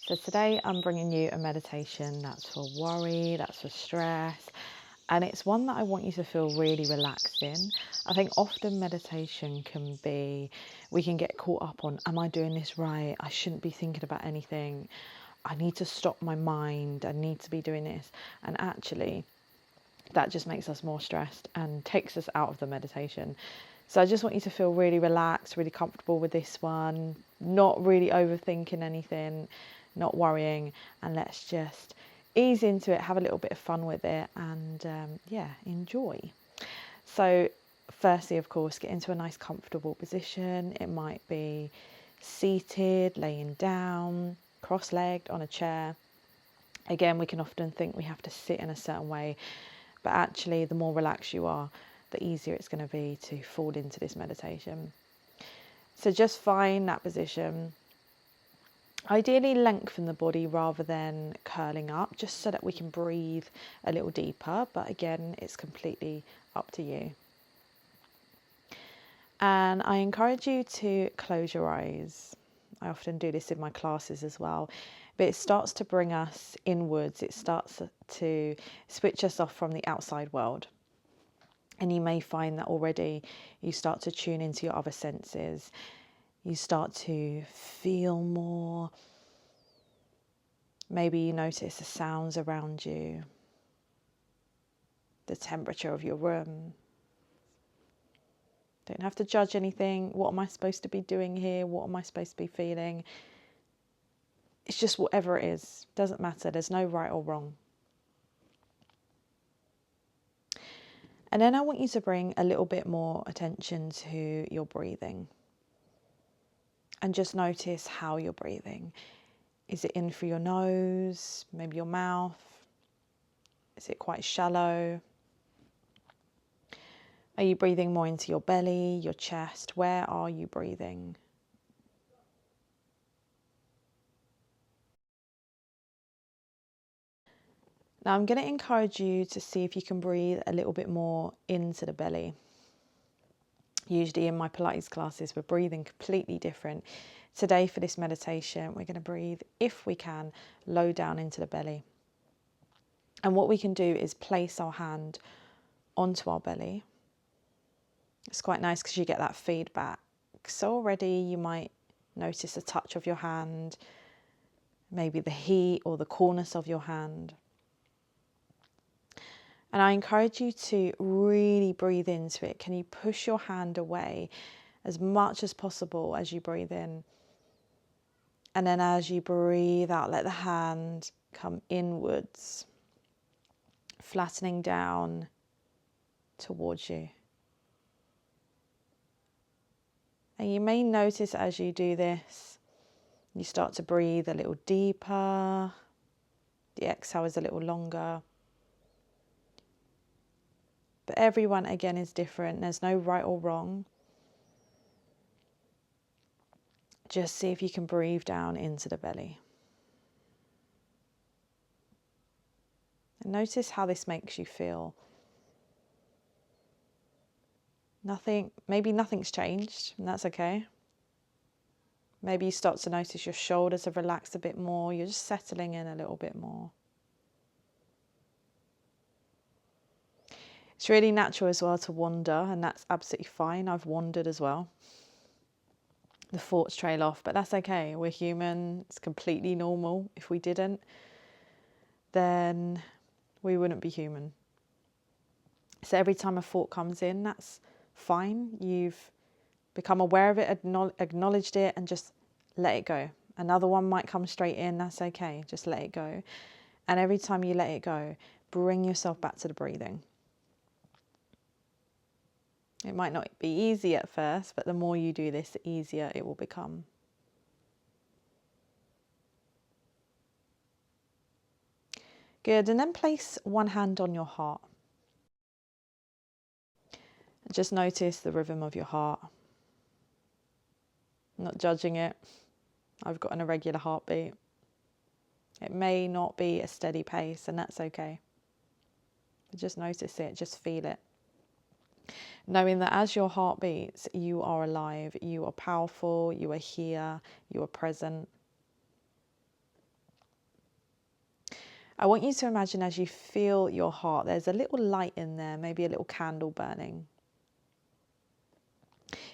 So today I'm bringing you a meditation that's for worry, that's for stress, and it's one that I want you to feel really relaxed in. I think often meditation can be, we can get caught up on, am I doing this right? I shouldn't be thinking about anything. I need to stop my mind. I need to be doing this. And actually, that just makes us more stressed and takes us out of the meditation. So I just want you to feel really relaxed, really comfortable with this one, not really overthinking anything, not worrying, and let's just ease into it, have a little bit of fun with it, and enjoy. So firstly, of course, get into a nice comfortable position. It might be seated, laying down, cross-legged on a chair. Again, we can often think we have to sit in a certain way, but actually the more relaxed you are, the easier it's going to be to fall into this meditation. So just find that position. Ideally lengthen the body rather than curling up, just so that we can breathe a little deeper. But again, it's completely up to you. And I encourage you to close your eyes. I often do this in my classes as well. But it starts to bring us inwards. It starts to switch us off from the outside world. And you may find that already you start to tune into your other senses. You start to feel more. Maybe you notice the sounds around you, the temperature of your room. Don't have to judge anything. What am I supposed to be doing here? What am I supposed to be feeling? It's just whatever it is. Doesn't matter. There's no right or wrong. And then I want you to bring a little bit more attention to your breathing. And just notice how you're breathing. Is it in through your nose, maybe your mouth? Is it quite shallow? Are you breathing more into your belly, your chest? Where are you breathing? Now I'm going to encourage you to see if you can breathe a little bit more into the belly. Usually in my Pilates classes, we're breathing completely different. Today for this meditation, we're going to breathe, if we can, low down into the belly. And what we can do is place our hand onto our belly. It's quite nice because you get that feedback. So already you might notice a touch of your hand, maybe the heat or the coolness of your hand. And I encourage you to really breathe into it. Can you push your hand away as much as possible as you breathe in? And then as you breathe out, let the hand come inwards, flattening down towards you. And you may notice as you do this, you start to breathe a little deeper. The exhale is a little longer. But everyone, again, is different. There's no right or wrong. Just see if you can breathe down into the belly. And notice how this makes you feel. Maybe nothing's changed, and that's okay. Maybe you start to notice your shoulders have relaxed a bit more. You're just settling in a little bit more. It's really natural as well to wander, and that's absolutely fine. I've wandered as well. The thoughts trail off, but that's okay. We're human. It's completely normal. If we didn't, then we wouldn't be human. So every time a thought comes in, that's fine. You've become aware of it, acknowledged it, and just let it go. Another one might come straight in. That's okay. Just let it go. And every time you let it go, bring yourself back to the breathing. It might not be easy at first, but the more you do this, the easier it will become. Good. And then place one hand on your heart. Just notice the rhythm of your heart. I'm not judging it. I've got an irregular heartbeat. It may not be a steady pace, and that's okay. But just notice it, just feel it. Knowing that as your heart beats, you are alive, you are powerful, you are here, you are present. I want you to imagine as you feel your heart, there's a little light in there, maybe a little candle burning.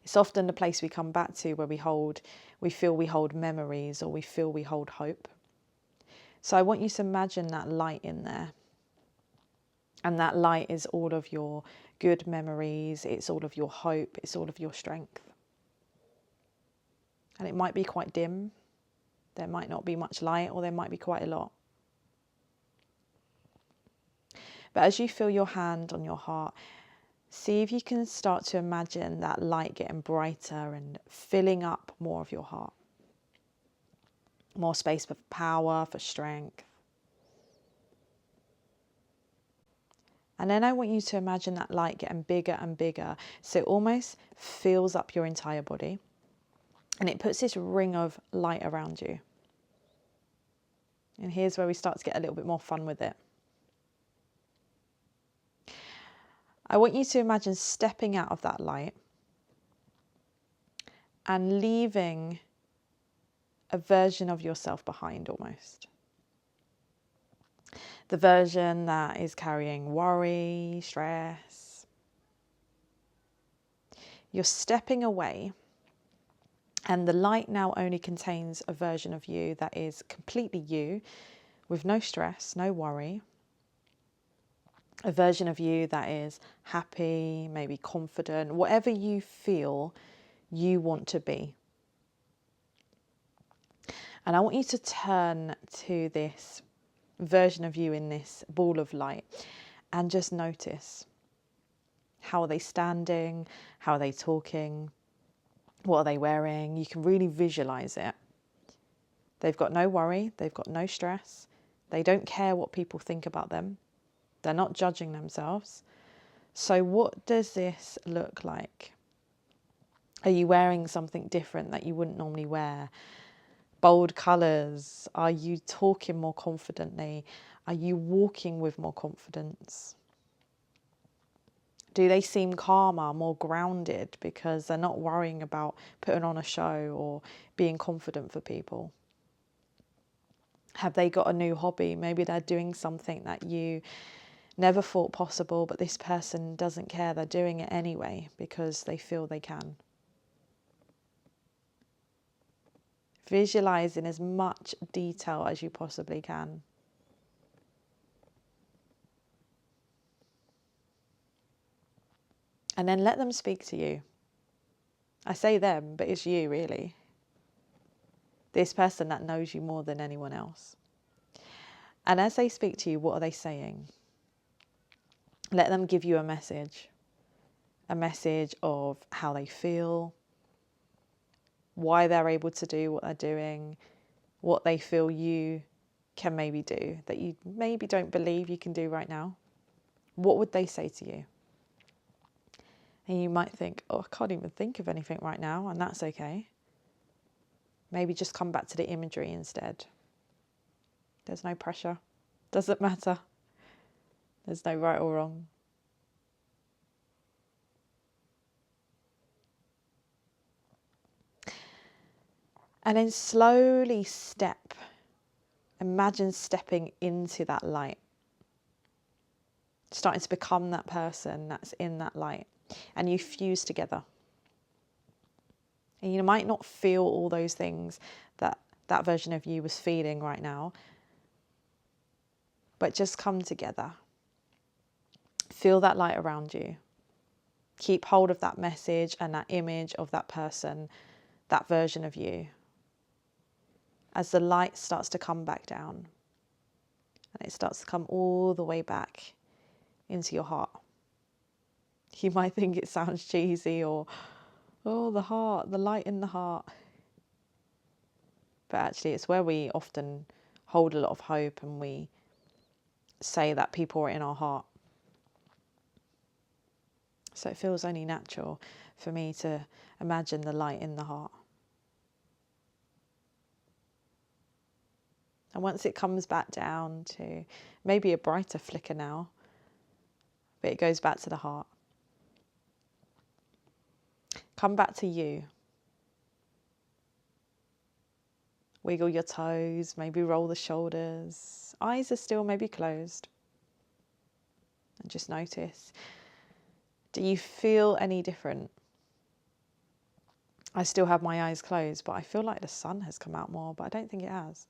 It's often the place we come back to where we feel we hold memories, or we feel we hold hope. So I want you to imagine that light in there. And that light is all of your good memories, it's all of your hope, it's all of your strength. And it might be quite dim, there might not be much light, or there might be quite a lot. But as you feel your hand on your heart, see if you can start to imagine that light getting brighter and filling up more of your heart. More space for power, for strength. And then I want you to imagine that light getting bigger and bigger, so it almost fills up your entire body. And it puts this ring of light around you. And here's where we start to get a little bit more fun with it. I want you to imagine stepping out of that light and leaving a version of yourself behind almost. The version that is carrying worry, stress. You're stepping away, and the light now only contains a version of you that is completely you, with no stress, no worry. A version of you that is happy, maybe confident, whatever you feel you want to be. And I want you to turn to this version of you in this ball of light and just notice. How are they standing? How are they talking? What are they wearing? You can really visualize it. They've got no worry. They've got no stress. They don't care what people think about them. They're not judging themselves. So what does this look like? Are you wearing something different that you wouldn't normally wear? Bold colours? Are you talking more confidently? Are you walking with more confidence? Do they seem calmer, more grounded because they're not worrying about putting on a show or being confident for people? Have they got a new hobby? Maybe they're doing something that you never thought possible, but this person doesn't care. They're doing it anyway because they feel they can. Visualize in as much detail as you possibly can. And then let them speak to you. I say them, but it's you really. This person that knows you more than anyone else. And as they speak to you, what are they saying? Let them give you a message of how they feel, why they're able to do what they're doing, what they feel you can maybe do that you maybe don't believe you can do right now. What would they say to you? And you might think, oh, I can't even think of anything right now, and that's okay. Maybe just come back to the imagery instead. There's no pressure. Doesn't matter. There's no right or wrong. And then slowly imagine stepping into that light. Starting to become that person that's in that light. And you fuse together. And you might not feel all those things that version of you was feeling right now. But just come together. Feel that light around you. Keep hold of that message and that image of that person, that version of you. As the light starts to come back down. And it starts to come all the way back into your heart. You might think it sounds cheesy or, oh, the heart, the light in the heart. But actually it's where we often hold a lot of hope, and we say that people are in our heart. So it feels only natural for me to imagine the light in the heart. And once it comes back down to maybe a brighter flicker now, but it goes back to the heart. Come back to you Wiggle your toes, maybe roll the shoulders. Eyes are still maybe closed. And just notice, do you feel any different? I still have my eyes closed, but I feel like the sun has come out more, but I don't think it has.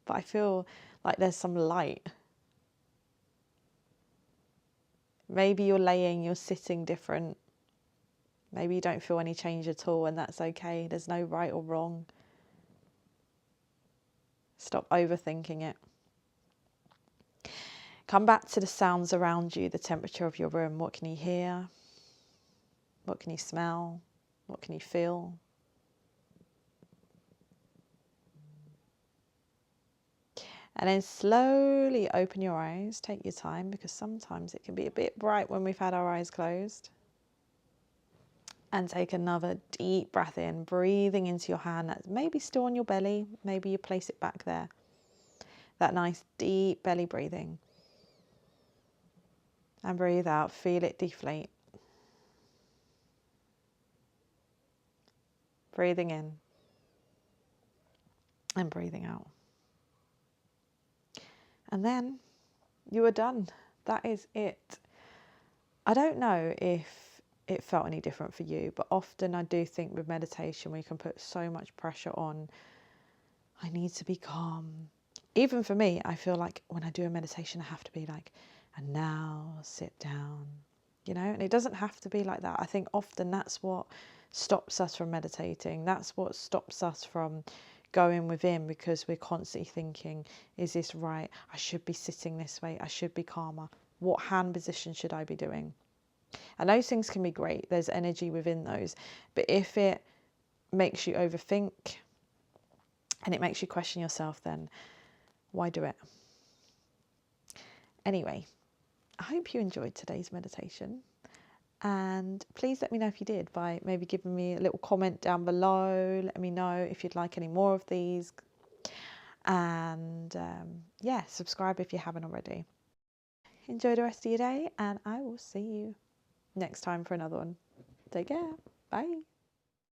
But I feel like there's some light. Maybe you're sitting different. Maybe you don't feel any change at all, and that's okay. There's no right or wrong. Stop overthinking it. Come back to the sounds around you, the temperature of your room. What can you hear? What can you smell? What can you feel? And then slowly open your eyes. Take your time, because sometimes it can be a bit bright when we've had our eyes closed. And take another deep breath in, breathing into your hand that's maybe still on your belly. Maybe you place it back there. That nice deep belly breathing. And breathe out, feel it deflate. Breathing in and breathing out. And then you are done. That is it. I don't know if it felt any different for you, but often I do think with meditation we can put so much pressure on, I need to be calm. Even for me, I feel like when I do a meditation I have to be like, and now sit down, and it doesn't have to be like that. I think often that's what stops us from meditating. That's what stops us from going within, because we're constantly thinking, is this right? I should be sitting this way. I should be calmer. What hand position should I be doing? And those things can be great. There's energy within those. But if it makes you overthink and it makes you question yourself, then why do it? Anyway, I hope you enjoyed today's meditation. And please let me know if you did by maybe giving me a little comment down below. Let me know if you'd like any more of these. And subscribe if you haven't already. Enjoy the rest of your day, and I will see you next time for another one. Take care. Bye.